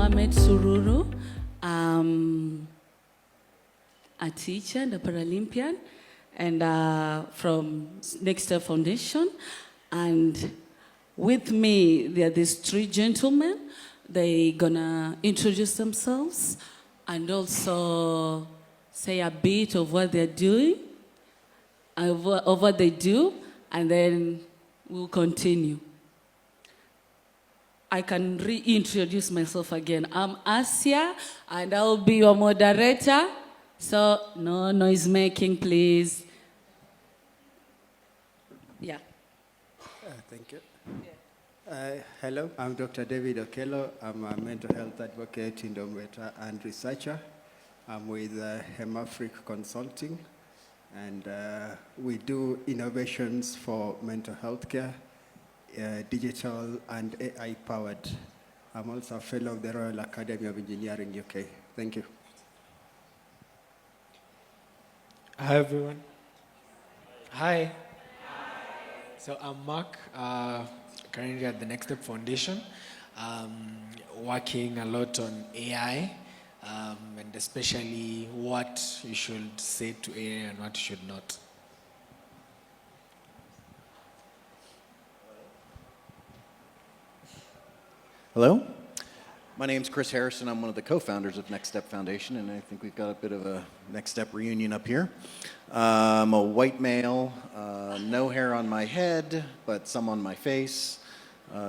Mohamed Sururu. I'm a teacher and a Paralympian, and from Next Step Foundation. And with me, there are these three gentlemen. They're gonna introduce themselves and also say a bit of what they're doing, of what they do, and then we'll continue. I can reintroduce myself again. I'm Asia, and I'll be your moderator. So, no noise making, please. Yeah. Thank you. Yeah. Hello, I'm Dr. David Okello. I'm a mental health advocate, innovator, and researcher. I'm with Hemafric Consulting, and we do innovations for mental health care, digital and AI-powered. I'm also a fellow of the Royal Academy of Engineering, UK. Thank you. Hi, everyone. Hi. So I'm Mark, currently at the Next Step Foundation, working a lot on AI, and especially what you should say to AI and what you should not. Hello, my name's Chris Harrison. I'm one of the co-founders of Next Step Foundation, and I think we've got a bit of a Next Step reunion up here. I'm a white male, no hair on my head, but some on my face,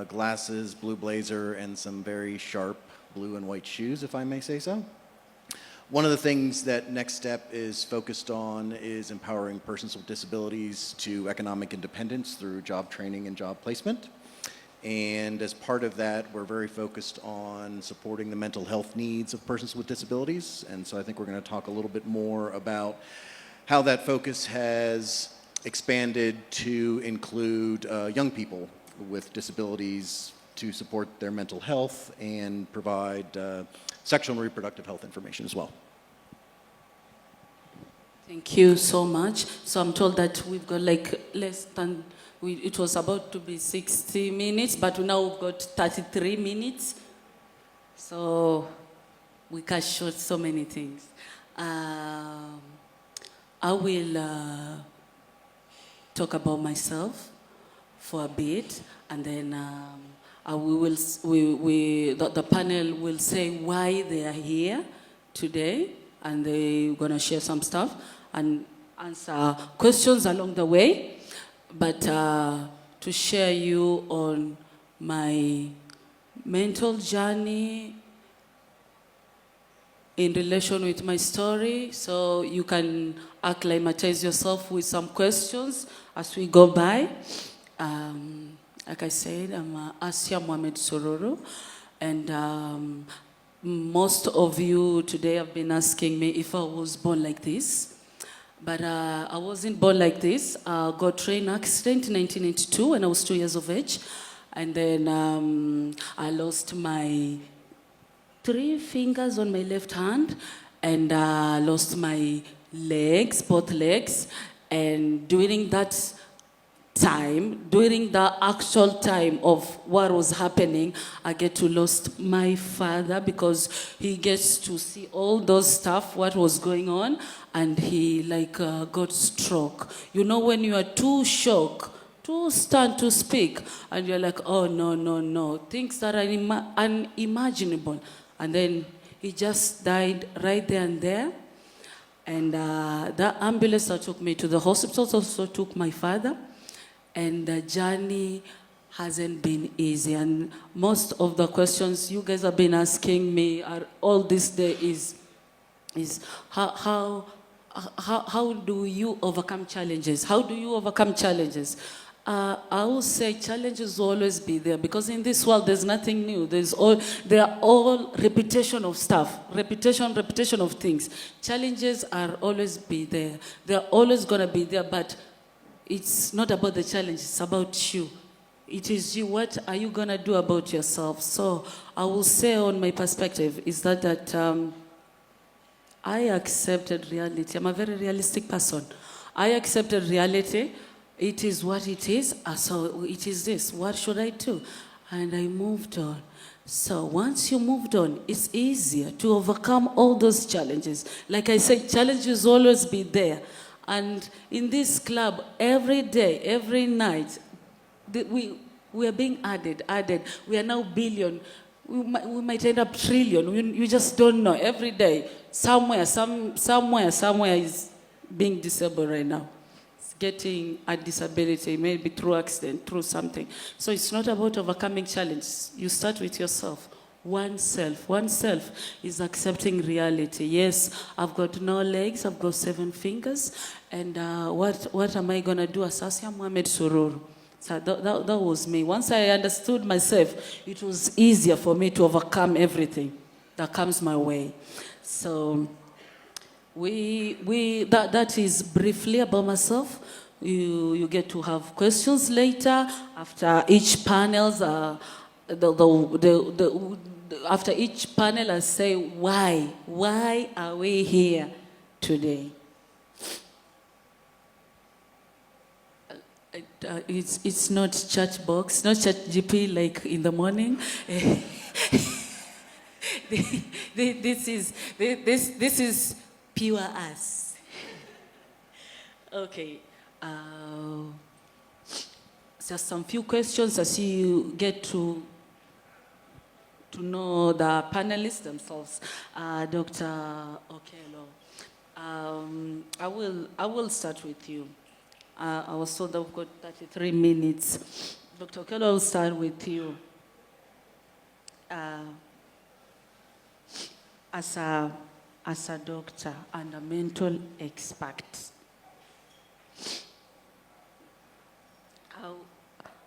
glasses, blue blazer, and some very sharp blue and white shoes, if I may say so. One of the things that Next Step is focused on is empowering persons with disabilities to economic independence through job training and job placement. And as part of that, we're very focused on supporting the mental health needs of persons with disabilities. And so I think we're going to talk a little bit more about how that focus has expanded to include young people with disabilities to support their mental health and provide sexual and reproductive health information as well. Thank you so much. So I'm told that we've got like less than, it was about to be 60 minutes, but now we've got 33 minutes. So we can short so many things. I will talk about myself for a bit, and then the panel will say why they are here today, and they're gonna share some stuff and answer questions along the way. But to share you on my mental journey in relation with my story, so you can acclimatize yourself with some questions as we go by. Like I said, I'm Asia Mohamed Sururu, and most of you today have been asking me if I was born like this. But I wasn't born like this. I got train accident in 1982 when I was 2 years of age. And then I lost my 3 fingers on my left hand, and lost my legs, both legs. And during that time, during the actual time of what was happening, I get to lost my father because he gets to see all those stuff, what was going on, and he got stroke. You know, when you are too shocked, too stunned to speak, and you're like, oh no, things that are unimaginable. And then he just died right there and there. And the ambulance that took me to the hospital also took my father. And the journey hasn't been easy. And most of the questions you guys have been asking me all this day is how do you overcome challenges? How do you overcome challenges? I will say challenges will always be there, because in this world there's nothing new. They are all repetition of stuff, repetition of things. Challenges are always be there. They're always gonna be there, but it's not about the challenge, it's about you. It is you. What are you gonna do about yourself? So I will say, on my perspective, is that I accepted reality. I'm a very realistic person. I accepted reality. It is what it is. So it is this. What should I do? and I moved on. So once you moved on, it's easier to overcome all those challenges. Like I said, challenges always be there. And in this club, every day, every night, we are being added. We are now billion. We might end up trillion. You just don't know. Every day, somewhere is being disabled right now. It's getting a disability, maybe through accident, through something. So it's not about overcoming challenges. You start with yourself. Oneself is accepting reality. Yes, I've got no legs, I've got 7 fingers, and what am I going to do? Asasia Mohamed Sururu. So that was me. Once I understood myself, it was easier for me to overcome everything that comes my way. So that is briefly about myself. You get to have questions later after each panels. After each panel, I say why are we here today? It's not chat box, not chat GP like in the morning. This is pure us. Okay. Just some few questions as you get to know the panelists themselves. Dr. Okello, I will start with you. I was told that we've got 33 minutes. Dr. Okello, I'll start with you. As a doctor and a mental expert,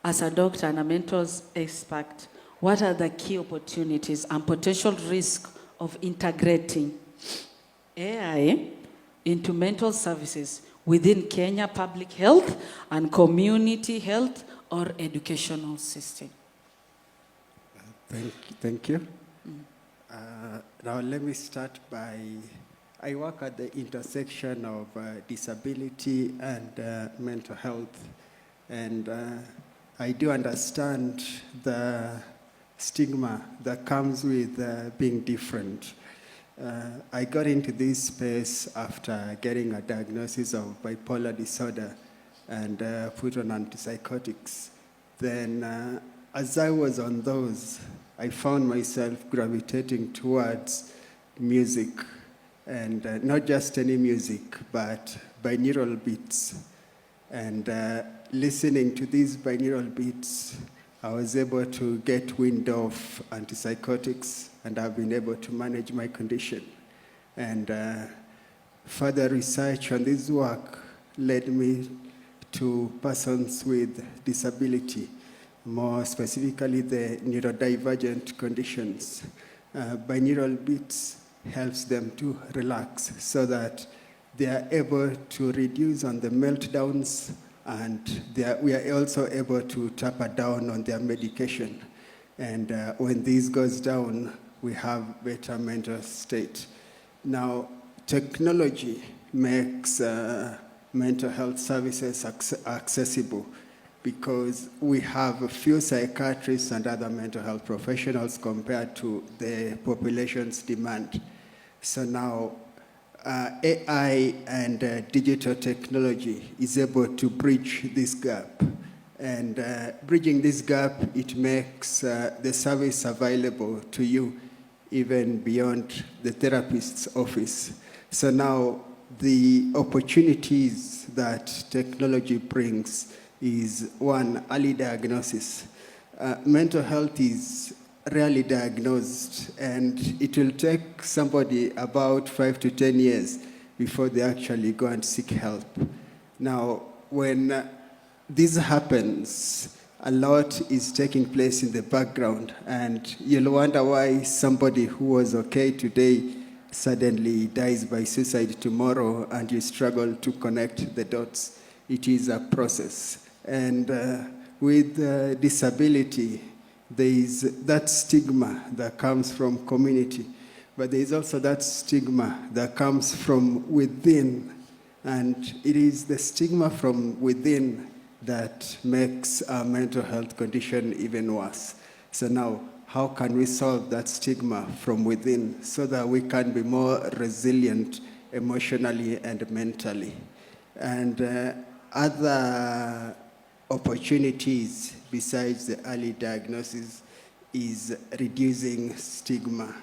as a doctor and a mental expert, what are the key opportunities and potential risks of integrating AI into mental services within Kenya public health and community health or educational system? Thank you. Now let me start by, I work at the intersection of disability and mental health, and I do understand the stigma that comes with being different. I got into this space after getting a diagnosis of bipolar disorder and put on antipsychotics. Then as I was on those, I found myself gravitating towards music, and not just any music, but binaural beats. And listening to these binaural beats, I was able to get wind of antipsychotics, and I've been able to manage my condition. And further research on this work led me to persons with disability, more specifically the neurodivergent conditions. Binaural beats helps them to relax so that they are able to reduce on the meltdowns, and we are also able to taper down on their medication. And when this goes down, we have better mental state. Now, technology makes mental health services accessible, because we have a few psychiatrists and other mental health professionals compared to the population's demand. So now AI and digital technology is able to bridge this gap. And bridging this gap, it makes the service available to you even beyond the therapist's office. So now the opportunities that technology brings is, one, early diagnosis. Mental health is rarely diagnosed, and it will take somebody about 5 to 10 years before they actually go and seek help. Now, when this happens, a lot is taking place in the background, and you'll wonder why somebody who was okay today suddenly dies by suicide tomorrow, and you struggle to connect the dots. It is a process. And with disability, there is that stigma that comes from community, but there is also that stigma that comes from within. And it is the stigma from within that makes our mental health condition even worse. So now, how can we solve that stigma from within so that we can be more resilient emotionally and mentally? And other opportunities besides the early diagnosis is reducing stigma.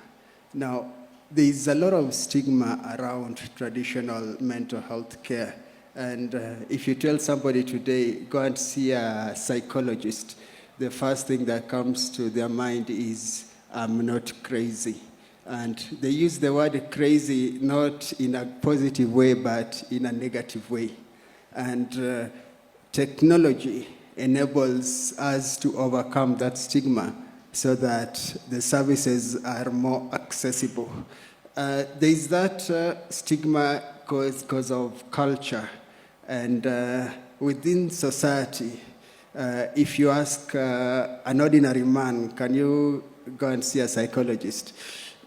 Now, there is a lot of stigma around traditional mental health care. And if you tell somebody today, go and see a psychologist, the first thing that comes to their mind is, I'm not crazy. And they use the word crazy not in a positive way, but in a negative way. And technology enables us to overcome that stigma so that the services are more accessible. There is that stigma because of culture. And within society, if you ask an ordinary man, can you go and see a psychologist?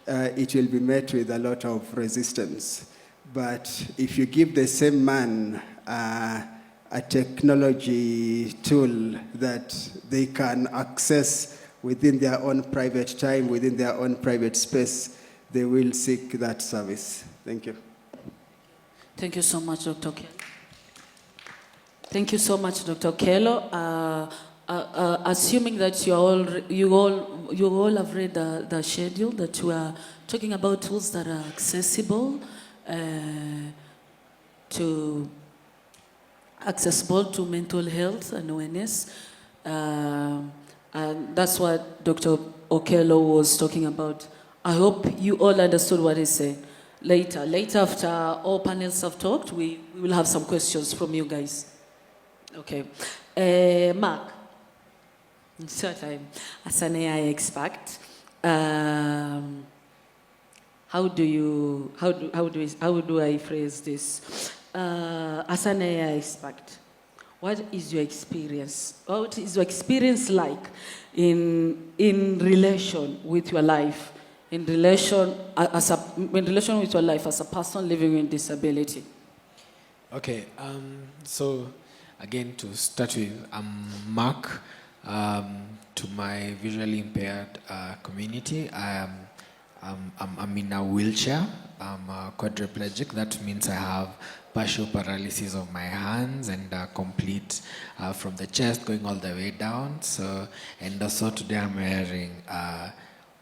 It will be met with a lot of resistance. But if you give the same man a technology tool that they can access within their own private time, within their own private space, they will seek that service. Thank you. Thank you so much, Dr. Kello. Thank you so much, Dr. Kello. Assuming that you all have read the schedule, that we are talking about tools that are accessible to mental health and awareness. And that's what Dr. Okello was talking about. I hope you all understood what he said. Later after all panels have talked, we will have some questions from you guys. Okay. Mark, so as an AI expert, how do I phrase this? As an AI expert, what is your experience? What is your experience like in relation with your life? In relation with your life as a person living with disability? Okay, so again, to start with, I'm Mark. To my visually impaired community, I'm in a wheelchair. I'm quadriplegic. That means I have partial paralysis of my hands and complete from the chest going all the way down. So, and also today I'm wearing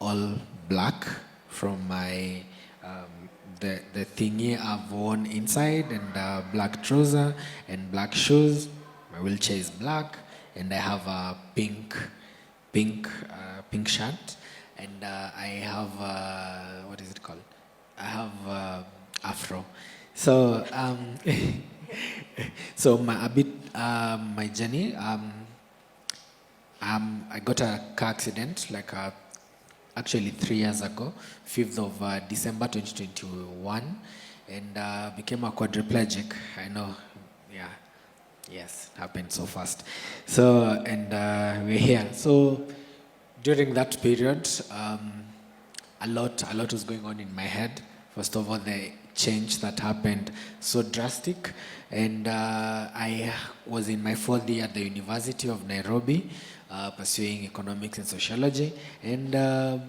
all black from my the thingy I've worn inside, and black trouser and black shoes. My wheelchair is black, and I have a pink shirt, and I have what is it called? I have afro. So so my journey. I got a car accident actually 3 years ago, 5th of December 2021, and became a quadriplegic. I know, yeah, yes, happened so fast. So, and we're here. So during that period, a lot was going on in my head. First of all, the change that happened so drastic, and I was in my 4th year at the University of Nairobi, pursuing economics and sociology, and I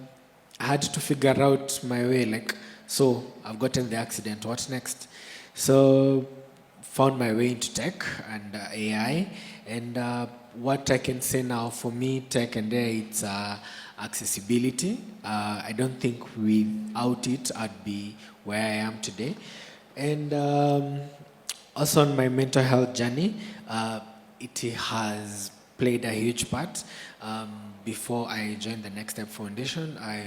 had to figure out my way. So I've gotten the accident. What next? So found my way into tech and AI, and what I can say now for me, tech and AI, it's accessibility. I don't think without it I'd be where I am today. And also on my mental health journey, it has played a huge part. Before I joined the Next Step Foundation, I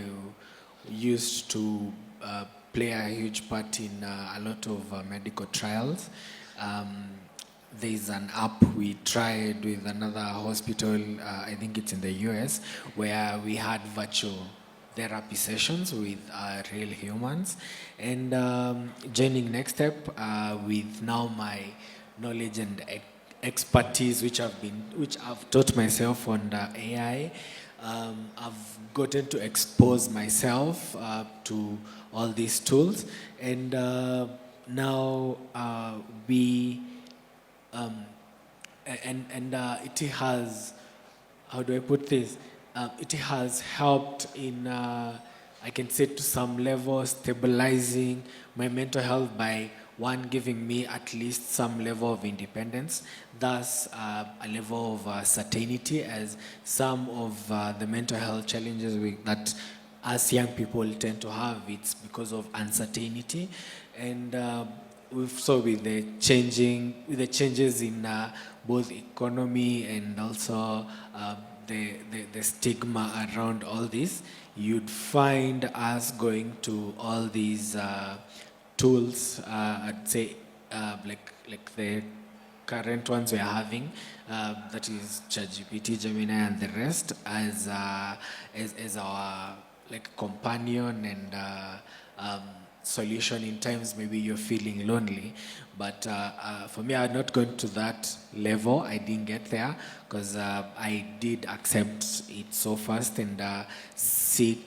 used to play a huge part in a lot of medical trials. There's an app we tried with another hospital, I think it's in the US, where we had virtual therapy sessions with real humans. And joining Next Step with now my knowledge and expertise, which I've taught myself on the AI, I've gotten to expose myself to all these tools, and now it has, how do I put this? it has helped in, I can say to some level, stabilizing my mental health by one, giving me at least some level of independence, thus a level of certainty, as some of the mental health challenges that us young people tend to have, it's because of uncertainty. And with the changes in both economy and also the stigma around all this, you'd find us going to all these tools. I'd say like the current ones we're having, that is ChatGPT, Gemini, and the rest, as our like companion and solution in times maybe you're feeling lonely. But for me, I'm not going to that level. I didn't get there because I did accept it so fast and seek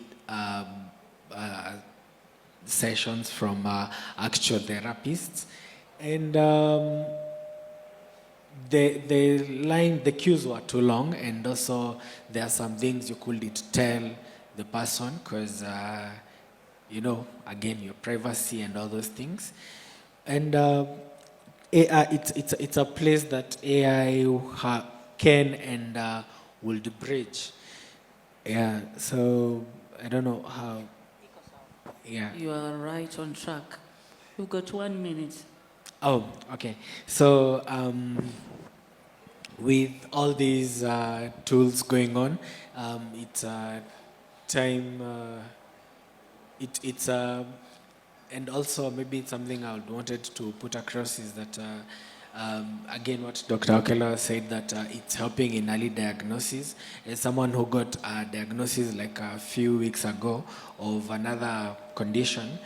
sessions from actual therapists. And the queues were too long, and also there are some things you couldn't tell the person because again, your privacy and all those things. And AI, it's a place that AI can and would bridge. Yeah, so I don't know how. Yeah. You are right on track. You've got 1 minute. Oh, okay. So with all these tools going on, it's time. It's and also maybe it's something I wanted to put across is that again what Dr. Okello said, that it's helping in early diagnosis. As someone who got a diagnosis like a few weeks ago of another condition,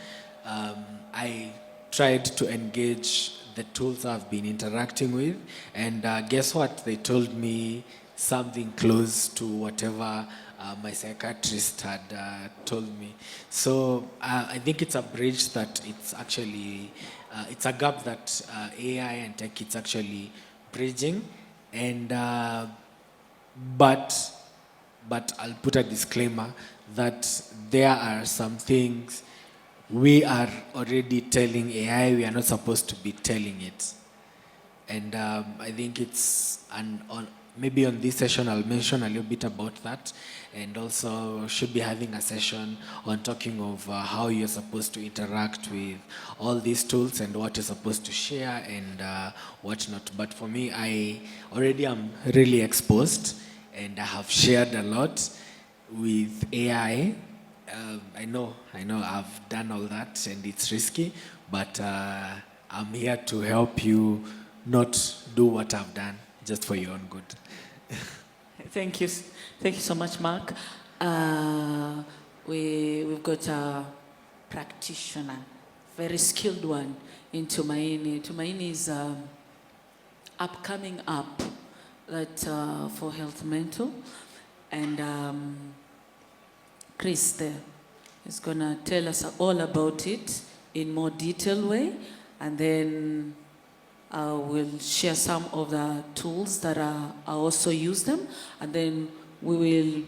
I tried to engage the tools I've been interacting with, and guess what? They told me something close to whatever my psychiatrist had told me. So I think it's a bridge that it's actually, it's a gap that AI and tech it's actually bridging. And but I'll put a disclaimer that there are some things we are already telling AI we are not supposed to be telling it. And I think it's maybe on this session I'll mention a little bit about that, and also should be having a session on talking of how you're supposed to interact with all these tools and what you're supposed to share and what not. But for me, I already am really exposed and I have shared a lot with AI. I know I've done all that and it's risky, but I'm here to help you not do what I've done, just for your own good. Thank you so much, Mark. We've got a practitioner, very skilled one in Tumaini. Tumaini is upcoming app that for health mental, and Chris there is gonna tell us all about it in more detailed way, and then we'll share some of the tools that I also use them, and then we will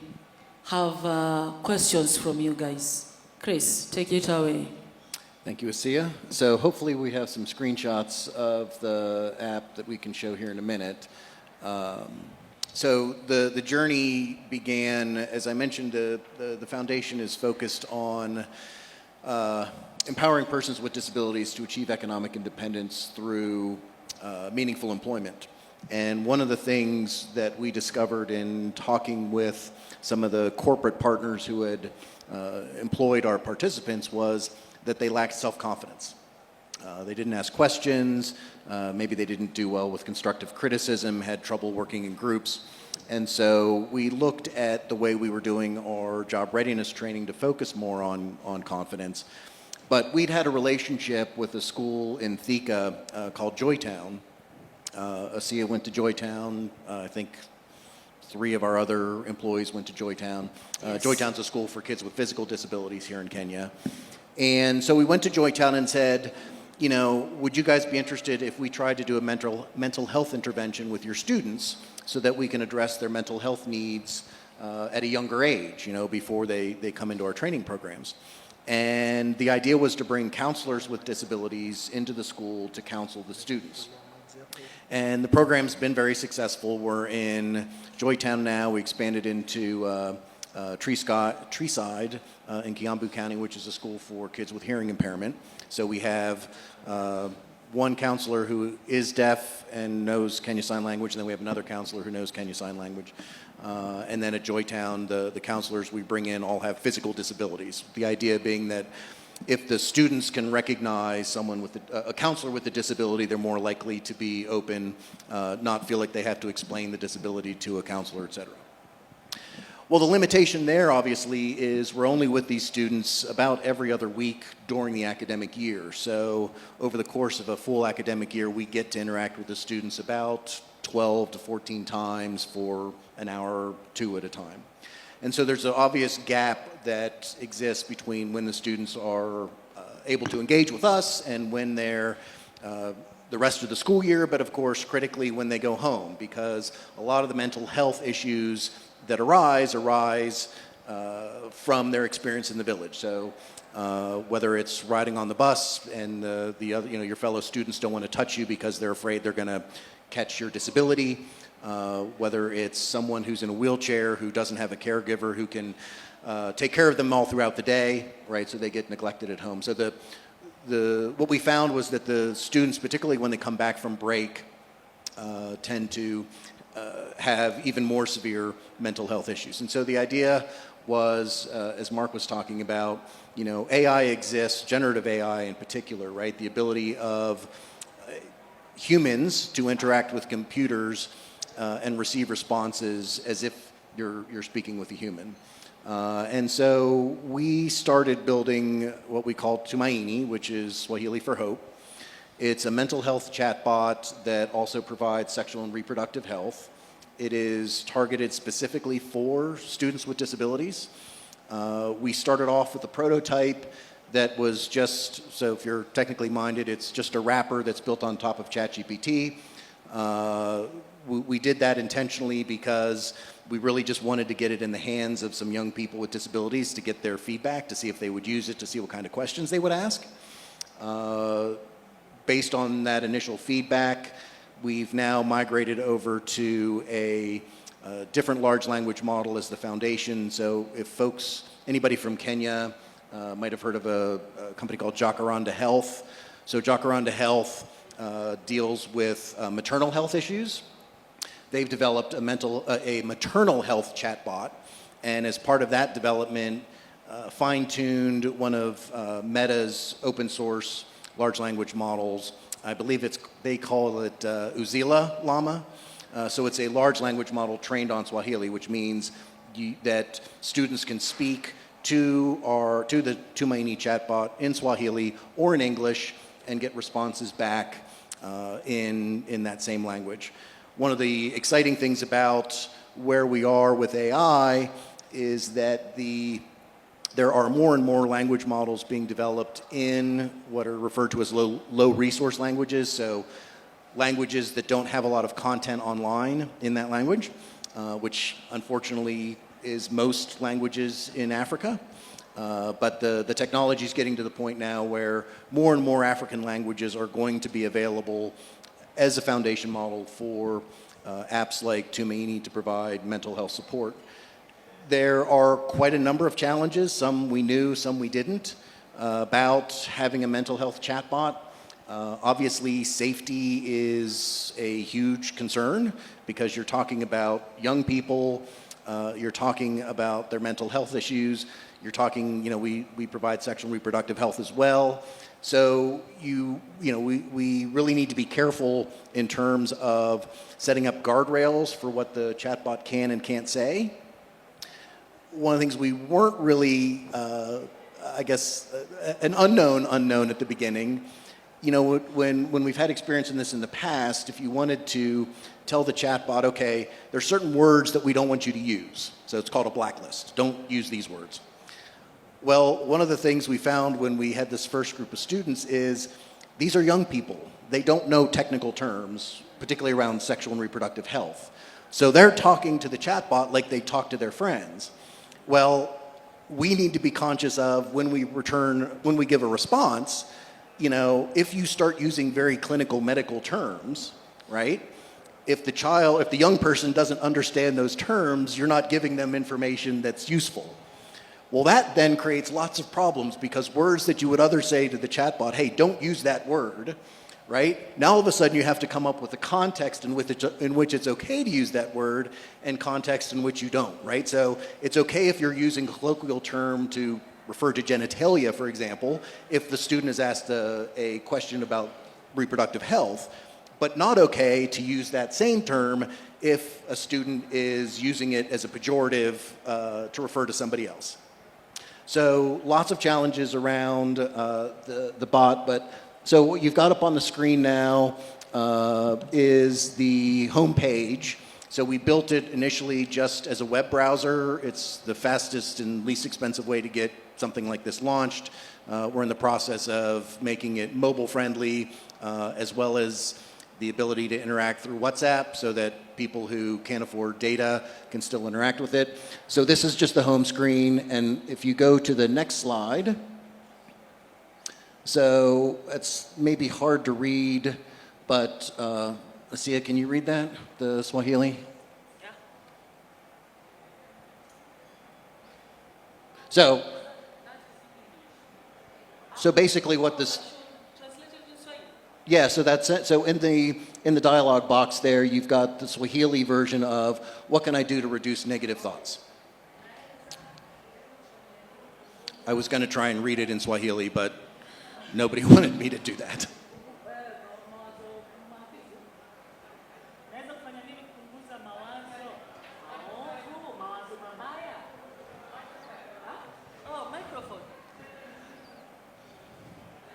have questions from you guys. Chris, take it away. Thank you, Asia. So hopefully we have some screenshots of the app that we can show here in a minute. So the journey began, as I mentioned, the foundation is focused on empowering persons with disabilities to achieve economic independence through meaningful employment. And one of the things that we discovered in talking with some of the corporate partners who had employed our participants was that they lacked self-confidence. They didn't ask questions, maybe they didn't do well with constructive criticism, had trouble working in groups. And so we looked at the way we were doing our job readiness training to focus more on confidence. But we'd had a relationship with a school in Thika called Joytown. Asia went to Joytown. I think 3 of our other employees went to Joytown. Yes. Joytown's a school for kids with physical disabilities here in Kenya. And so we went to Joytown and said, would you guys be interested if we tried to do a mental health intervention with your students so that we can address their mental health needs at a younger age, before they come into our training programs. And the idea was to bring counselors with disabilities into the school to counsel the students. And the program's been very successful. We're in Joytown now. We expanded into Treeside in Kiambu County, which is a school for kids with hearing impairment. So we have one counselor who is deaf and knows Kenya Sign Language, and then we have another counselor who knows Kenya Sign Language. And then at Joytown, the counselors we bring in all have physical disabilities. The idea being that if the students can recognize someone with a counselor with a disability, they're more likely to be open, not feel like they have to explain the disability to a counselor, et cetera. Well, the limitation there, obviously, is we're only with these students about every other week during the academic year. So over the course of a full academic year, we get to interact with the students about 12 to 14 times for an hour or two at a time. And so there's an obvious gap that exists between when the students are able to engage with us and when they're the rest of the school year, but of course critically when they go home, because a lot of the mental health issues that arise from their experience in the village. So whether it's riding on the bus and the other, your fellow students don't want to touch you because they're afraid they're going to catch your disability, whether it's someone who's in a wheelchair who doesn't have a caregiver who can take care of them all throughout the day, right? So they get neglected at home. So what we found was that the students, particularly when they come back from break, tend to have even more severe mental health issues. And so the idea was, as Mark was talking about, AI exists, generative AI in particular, right? The ability of humans to interact with computers and receive responses as if you're speaking with a human. And so we started building what we call Tumaini, which is Swahili for hope. It's a mental health chatbot that also provides sexual and reproductive health. It is targeted specifically for students with disabilities. We started off with a prototype that was just, so if you're technically minded, it's just a wrapper that's built on top of ChatGPT. We did that intentionally because we really just wanted to get it in the hands of some young people with disabilities to get their feedback, to see if they would use it, to see what kind of questions they would ask. Based on that initial feedback, we've now migrated over to a different large language model as the foundation. So if anybody from Kenya might have heard of a company called Jacaranda Health. So Jacaranda Health deals with maternal health issues. They've developed a maternal health chatbot, and as part of that development, fine-tuned one of Meta's open source large language models. I believe they call it Uzila Llama. So it's a large language model trained on Swahili, which means that students can speak to the Tumaini chatbot in Swahili or in English and get responses back in that same language. One of the exciting things about where we are with AI is that there are more and more language models being developed in what are referred to as low resource languages, so languages that don't have a lot of content online in that language, which unfortunately is most languages in Africa. But the technology is getting to the point now where more and more African languages are going to be available as a foundation model for apps like Tumaini to provide mental health support. There are quite a number of challenges, some we knew, some we didn't, about having a mental health chatbot. Obviously, safety is a huge concern because you're talking about young people, you're talking about their mental health issues, you're talking, we provide sexual and reproductive health as well. So we really need to be careful in terms of setting up guardrails for what the chatbot can and can't say. One of the things we weren't really, an unknown at the beginning. When we've had experience in this in the past, if you wanted to tell the chatbot, okay, there's certain words that we don't want you to use. So it's called a blacklist. Don't use these words. Well, one of the things we found when we had this first group of students is these are young people. They don't know technical terms, particularly around sexual and reproductive health. So they're talking to the chatbot like they talk to their friends. Well, we need to be conscious of when we give a response, you know, if you start using very clinical medical terms, right? If the young person doesn't understand those terms, you're not giving them information that's useful. Well, that then creates lots of problems because words that you would other say to the chatbot, hey, don't use that word, right? Now all of a sudden you have to come up with a context in which it's okay to use that word and context in which you don't, right? So it's okay if you're using a colloquial term to refer to genitalia, for example, if the student is asked a question about reproductive health, but not okay to use that same term if a student is using it as a pejorative to refer to somebody else. So lots of challenges around the bot, but so what you've got up on the screen now is the home page. So we built it initially just as a web browser. It's the fastest and least expensive way to get something like this launched. We're in the process of making it mobile friendly, as well as the ability to interact through WhatsApp so that people who can't afford data can still interact with it. So this is just the home screen, and if you go to the next slide, so it's maybe hard to read, but Asia, can you read that, the Swahili? Yeah. So basically what this... Yeah, so that's it. So in the dialog box there, you've got the Swahili version of what can I do to reduce negative thoughts? I was going to try and read it in Swahili, but nobody wanted me to do that.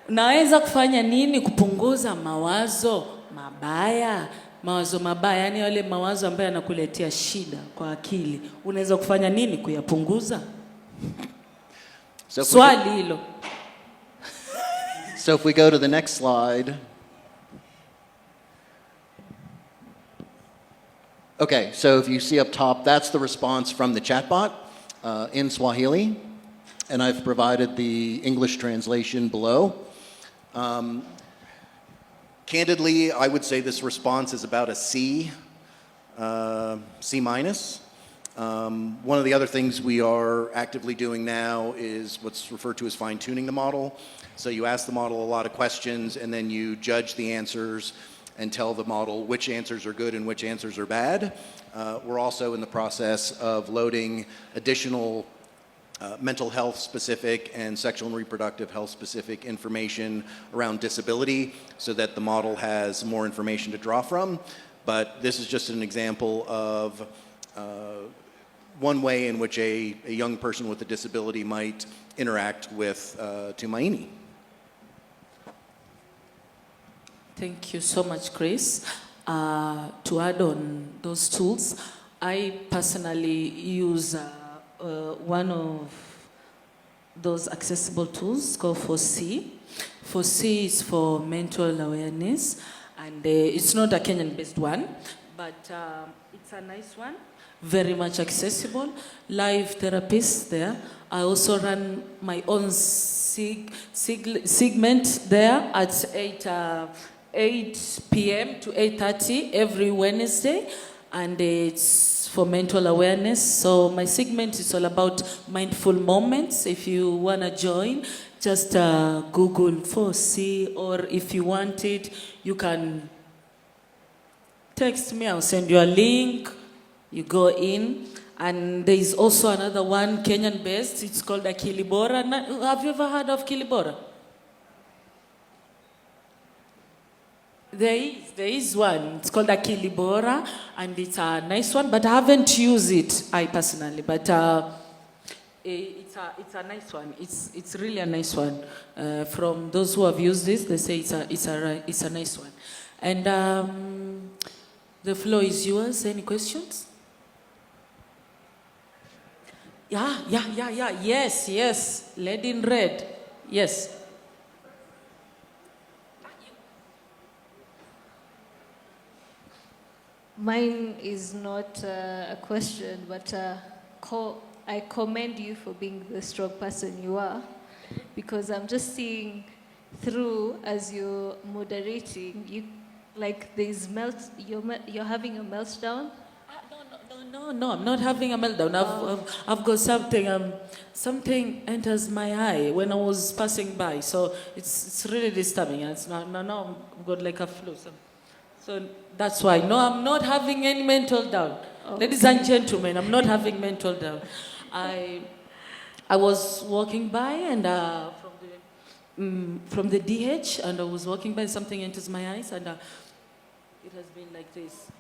Naweza kufanya nini kupunguza mawazo mabaya? Mawazo mabaya, yani yale mawazo ambayo yanakuletea shida kwa akili. Unaweza kufanya nini kuyapunguza? Swali hilo. So if we go to the next slide. Okay, so if you see up top, that's the response from the chatbot in Swahili. And I've provided the English translation below. Candidly, I would say this response is about a C, C minus. One of the other things we are actively doing now is what's referred to as fine-tuning the model. So you ask the model a lot of questions and then you judge the answers and tell the model which answers are good and which answers are bad. We're also in the process of loading additional mental health specific and sexual and reproductive health specific information around disability so that the model has more information to draw from. But this is just an example of one way in which a young person with a disability might interact with Tumaini. Thank you so much, Chris. To add on those tools, I personally use one of those accessible tools called 4C. 4C is for mental awareness, and it's not a Kenyan-based one, but it's a nice one, very much accessible. Live therapists there. I also run my own segment there at 8 p.m. to 8:30 every Wednesday, and it's for mental awareness. So my segment is all about mindful moments. If you want to join, just Google 4C, or if you want it, you can text me. I'll send you a link. You go in. And there is also another one, Kenyan-based. It's called Akili Bora. Have you ever heard of Akili Bora? There is one. It's called Akili Bora, and it's a nice one, but I haven't used it, I personally. But it's a nice one. It's really a nice one. From those who have used this, they say it's a nice one. And the floor is yours. Any questions? Yeah. Yes. Lady in red. Yes. Mine is not a question, but I commend you for being the strong person you are, because I'm just seeing through as you're moderating, you like there's you're having a meltdown. No, I'm not having a meltdown. I've got something. Something enters my eye when I was passing by, so it's really disturbing. And it's now I've got like a flu. So that's why. No, I'm not having any mental down. Ladies and gentlemen, I'm not having mental down. I was walking by and from the DH, and I was walking by, something enters my eyes, and it has been like this.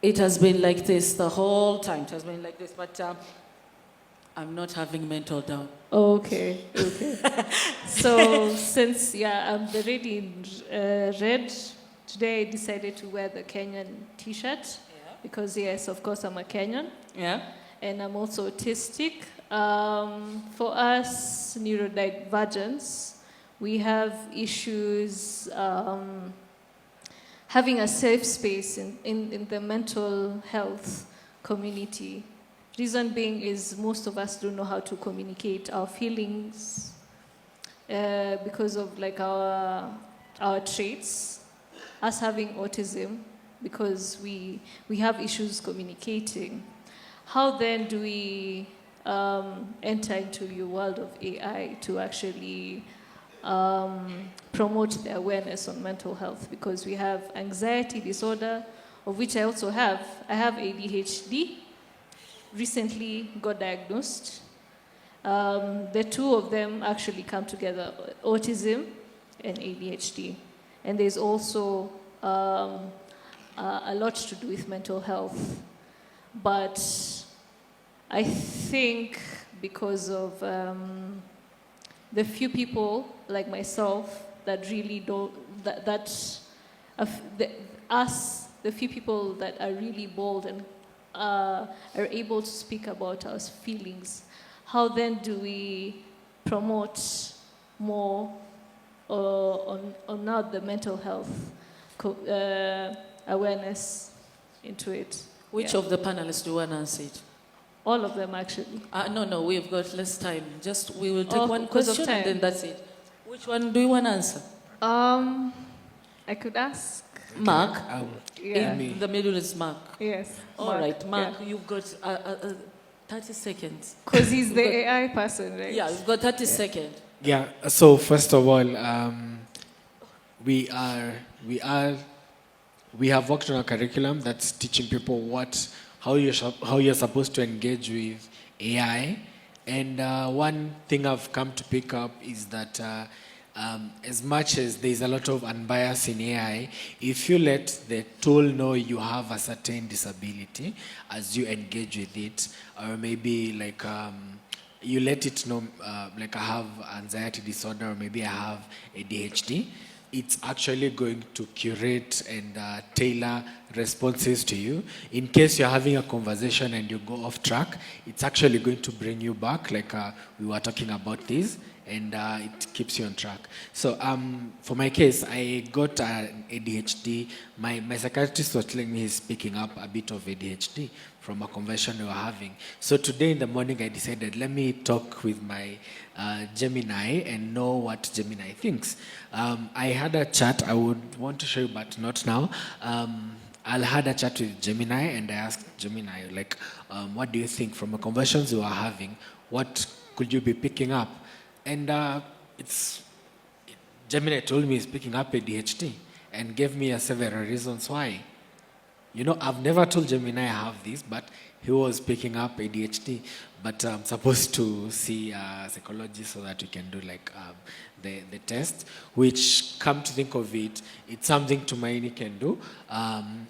It has been like this the whole time. It has been like this, but I'm not having mental down. Okay. So since I'm already in red, today I decided to wear the Kenyan T-shirt because yes, of course I'm a Kenyan. Yeah. And I'm also autistic. For us, neurodivergents, we have issues having a safe space in the mental health community. Reason being is most of us don't know how to communicate our feelings because of like our traits. Us having autism, because we have issues communicating. How then do we enter into your world of AI to actually promote the awareness on mental health? Because we have anxiety disorder, of which I also have. I have ADHD, recently got diagnosed. The two of them actually come together, autism and ADHD. And there's also a lot to do with mental health. But I think because of the few people like myself that really don't, the few people that are really bold and are able to speak about our feelings, how then do we promote more on now the mental health awareness into it? Which of the panelists do you want to answer it? All of them, actually. No, we've got less time. Just we will take one because of question and time. then that's it. Which one do you want to answer? I could ask. Mark. Yeah. In the middle is Mark. Yes. All right, Mark, you've got 30 seconds. Because he's the AI person, right? Yeah, you've got 30 seconds. Yeah. So first of all, we have worked on a curriculum that's teaching people how you're supposed to engage with AI, and one thing I've come to pick up is that as much as there's a lot of unbiased in AI, if you let the tool know you have a certain disability as you engage with it, or maybe like you let it know, like I have anxiety disorder, or maybe I have ADHD, it's actually going to curate and tailor responses to you. In case you're having a conversation and you go off track, it's actually going to bring you back, like we were talking about this, and it keeps you on track. So for my case, I got ADHD. My psychiatrist was telling me he's picking up a bit of ADHD from a conversation we were having. So today in the morning, I decided, let me talk with my Gemini and know what Gemini thinks. I had a chat, I would want to show you, but not now. I had a chat with Gemini, and I asked Gemini, like, what do you think from the conversations we were having? What could you be picking up? And Gemini told me he's picking up ADHD and gave me several reasons why. You know, I've never told Gemini I have this, but he was picking up ADHD. But I'm supposed to see a psychologist so that we can do like the test, which, come to think of it, it's something Tumaini can do,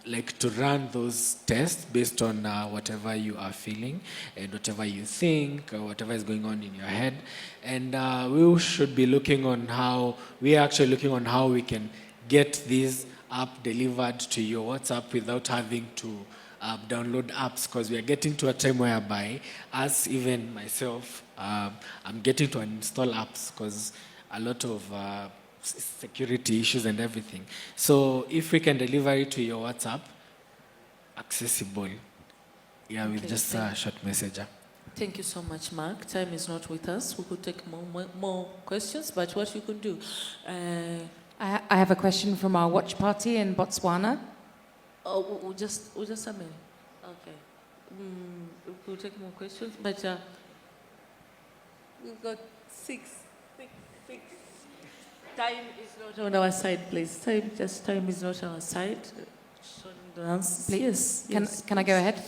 like to run those tests based on whatever you are feeling and whatever you think or whatever is going on in your head. And we should be looking on how we can get these app delivered to your WhatsApp without having to download apps, because we are getting to a time whereby us, even myself, I'm getting to uninstall apps because a lot of security issues and everything. So if we can deliver it to your WhatsApp, accessible. Yeah, with Okay, just a short message. Thank you so much, Mark. Time is not with us. We could take more questions, but what you could do. I have a question from our watch party in Botswana. Oh, just a minute. Okay. We could take more questions, but we've got six. Time is not on our side, please. Time is not on our side. Please, Yes. can I go ahead?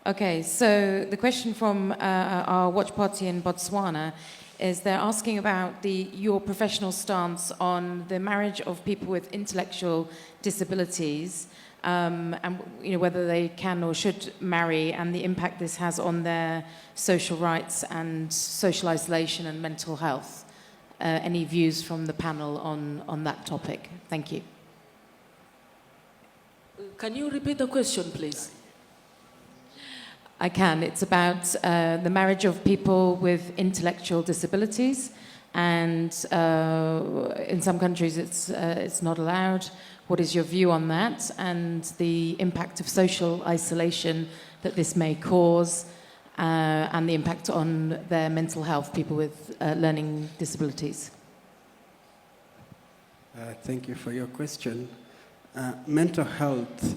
Okay, so the question from our watch party in Botswana is they're asking about your professional stance on the marriage of people with intellectual disabilities, and whether they can or should marry, and the impact this has on their social rights and social isolation and mental health. Any views from the panel on that topic? Thank you. Can you repeat the question, please? I can. It's about the marriage of people with intellectual disabilities, and in some countries it's not allowed. What is your view on that, and the impact of social isolation that this may cause, and the impact on their mental health, people with learning disabilities? Thank you for your question. Mental health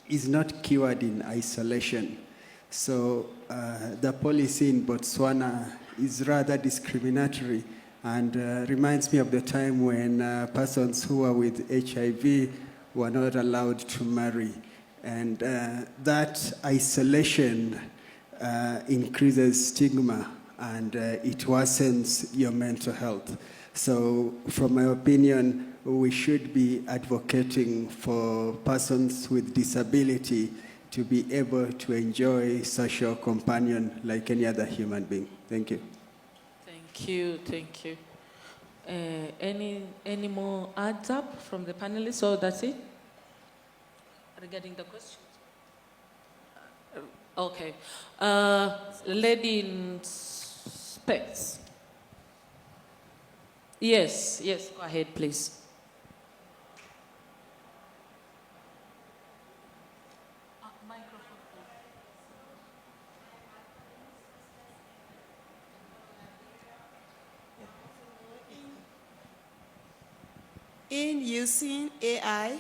is not cured in isolation. So the policy in Botswana is rather discriminatory and reminds me of the time when persons who are with HIV were not allowed to marry. And that isolation increases stigma, and it worsens your mental health. So from my opinion, we should be advocating for persons with disability to be able to enjoy social companion like any other human being. Thank you. Thank you. Any more adds up from the panelists, or that's it? Regarding the questions? Okay. Lady in specs. Yes, go ahead, please. In using AI,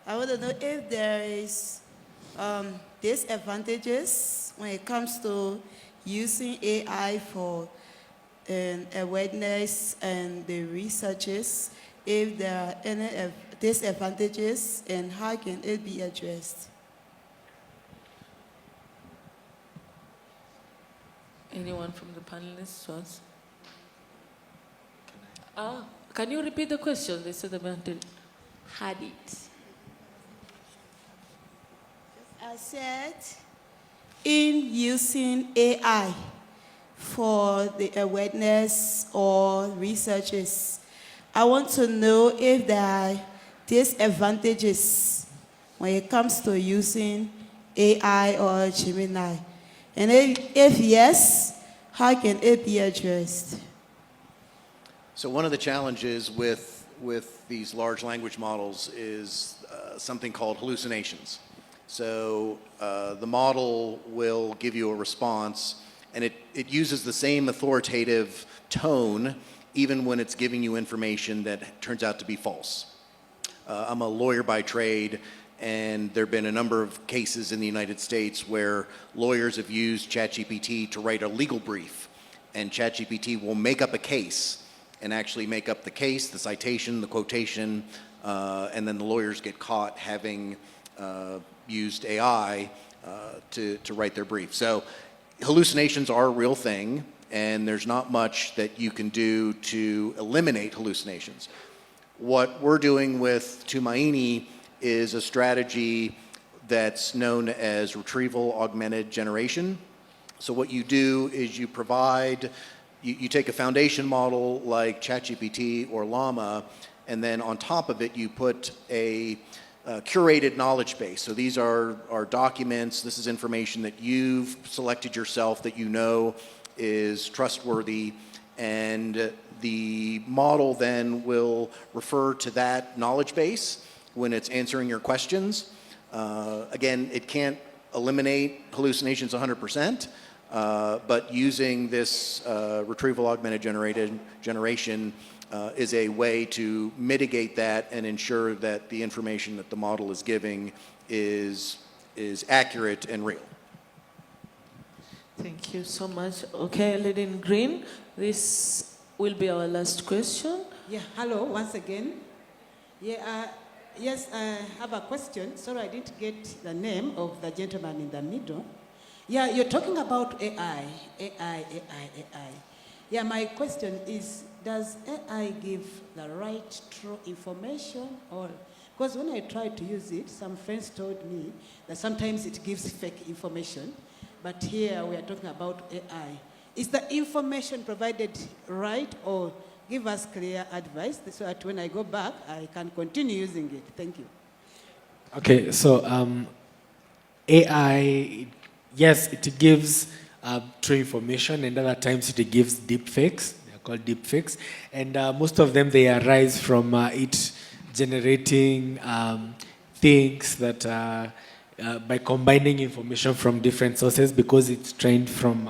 I want to know if there is disadvantages when it comes to using AI for awareness and the researches, if there are any disadvantages, and how can it be addressed? Anyone from the panelists wants? Can you repeat the question? They said about it. Had it. I said, in using AI for the awareness or researches, I want to know if there are disadvantages when it comes to using AI or Gemini. And if yes, how can it be addressed? So one of the challenges with these large language models is something called hallucinations. So the model will give you a response, and it uses the same authoritative tone even when it's giving you information that turns out to be false. I'm a lawyer by trade, and there have been a number of cases in the United States where lawyers have used ChatGPT to write a legal brief, and ChatGPT will make up a case and actually make up the case, the citation, the quotation, and then the lawyers get caught having used AI to write their brief. So hallucinations are a real thing, and there's not much that you can do to eliminate hallucinations. What we're doing with Tumaini is a strategy that's known as retrieval augmented generation. So what you do is you provide, you take a foundation model like ChatGPT or Llama, and then on top of it you put a curated knowledge base. So these are documents, this is information that you've selected yourself that you know is trustworthy, and the model then will refer to that knowledge base when it's answering your questions. Again, it can't eliminate hallucinations 100%, but using this retrieval augmented generation is a way to mitigate that and ensure that the information that the model is giving is accurate and real. Thank you so much. Okay, lady in green, this will be our last question. Yeah, hello, once again. Yeah, yes, I have a question. Sorry, I didn't get the name of the gentleman in the middle. Yeah, you're talking about AI. Yeah, my question is, does AI give the right, true information? Or, because when I tried to use it, some friends told me that sometimes it gives fake information. But here we are talking about AI. Is the information provided right, or give us clear advice so that when I go back, I can continue using it? Thank you. Okay, so AI, yes, it gives true information, and other times it gives deep fakes. They're called deep fakes. And most of them, they arise from it generating things that by combining information from different sources, because it's trained from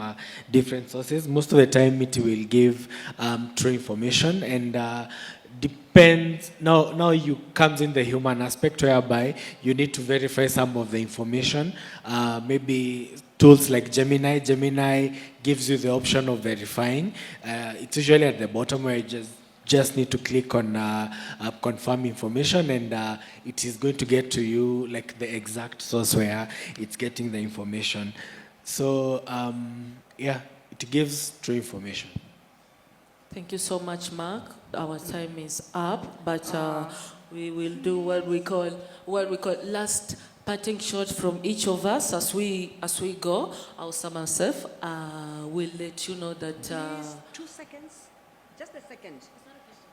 different sources. Most of the time it will give true information, and depends, now you comes in the human aspect, whereby you need to verify some of the information. Maybe tools like Gemini gives you the option of verifying. It's usually at the bottom where you just need to click on confirm information, and it is going to get to you like the exact source where it's getting the information. So yeah, it gives true information. Thank you so much, Mark. Our time is up, but we will do what we call last parting shot from each of us as we go. I'll sum myself. We'll let you know that. Please, 2 seconds, just a second.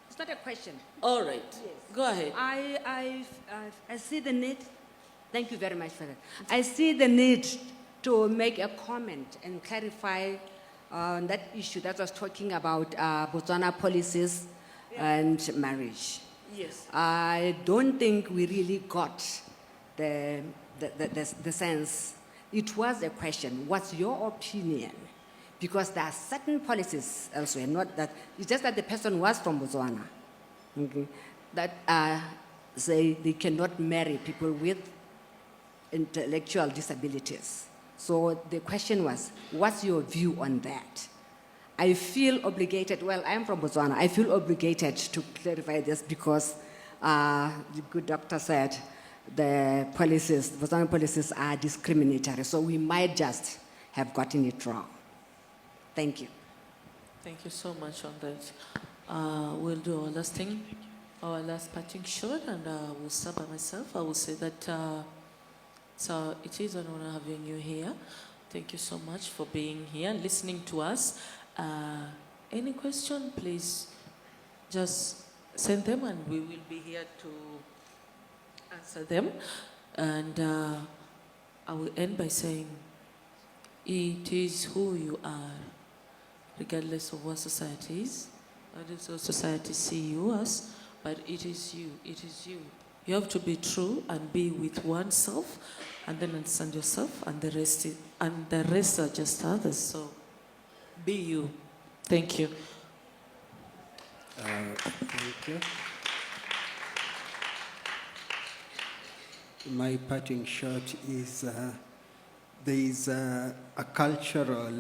It's not a question. All right. Yes. Go ahead. I see the need. Thank you very much for that. I see the need to make a comment and clarify on that issue that was talking about Botswana policies and marriage. Yes. I don't think we really got the sense. It was a question. What's your opinion? Because there are certain policies elsewhere, not that, it's just that the person was from Botswana, okay, that say they cannot marry people with intellectual disabilities. So the question was, what's your view on that? I feel obligated, well, I'm from Botswana, I feel obligated to clarify this because the good doctor said the policies, Botswana policies are discriminatory, so we might just have gotten it wrong. Thank you. Thank you so much on that. We'll do our last thing, our last parting shot, and we'll start by myself. I will say that so it is an honor having you here. Thank you so much for being here and listening to us. Any question, please just send them, and we will be here to answer them. And I will end by saying, it is who you are, regardless of what society is, regardless of society see you as, but it is you, it is you. You have to be true and be with oneself, and then understand yourself, and the rest are just others. So be you. Thank you. Thank you. My parting shot is there is a cultural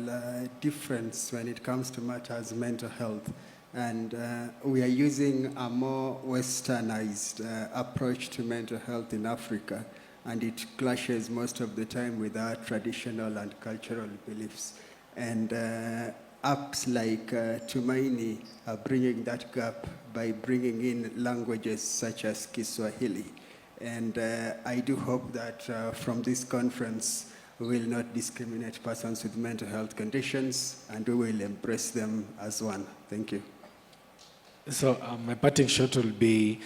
difference when it comes to matters mental health, and we are using a more westernized approach to mental health in Africa, and it clashes most of the time with our traditional and cultural beliefs. And apps like Tumaini are bringing that gap by bringing in languages such as Kiswahili. And I do hope that from this conference, we will not discriminate persons with mental health conditions, and we will embrace them as one. Thank you. So my parting shot will be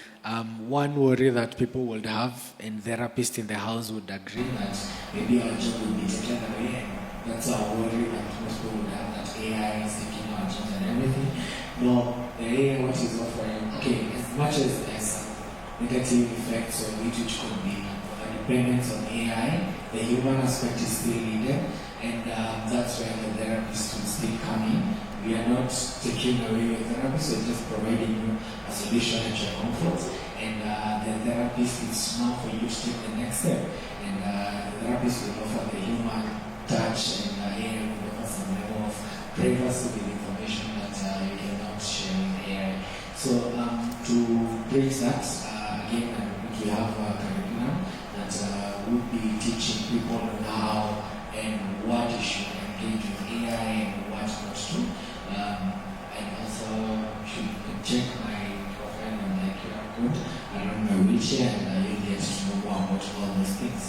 one worry that people would have, and therapists in the house would agree that maybe our job will be taken away. That's our worry that most people would have, that AI is taking our jobs and everything. No, the AI, what is offering, okay, as much as there's negative effects of it which could be dependence on AI, the human aspect is still needed, and that's where the therapist will still come in. We are not taking away your therapist, we're just providing you a solution at your comfort, and the therapist is now for you to take the next step, and the therapist will offer the human touch, and AI will offer some level of privacy with information that you cannot share with AI. So to bridge that, again, we have a curriculum that will be teaching people on how and what you should engage with AI and what not to. And also, you can check my profile on my QR code around my wheelchair, and you'll get to know more about all those things.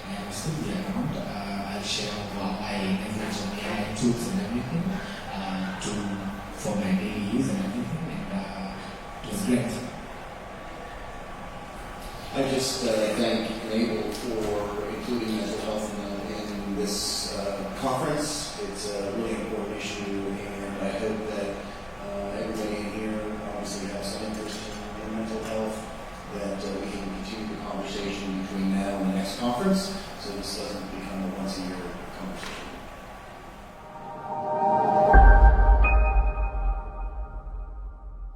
And I'll still be around. I'll share how I leverage on AI tools and everything for my daily use and everything. And it was great. I just thank Enable for including mental health in this conference. It's a really important issue, and I hope that everybody in here obviously has some interest in mental health, that we can continue the conversation between now and the next conference, so this doesn't become a once-a-year conversation.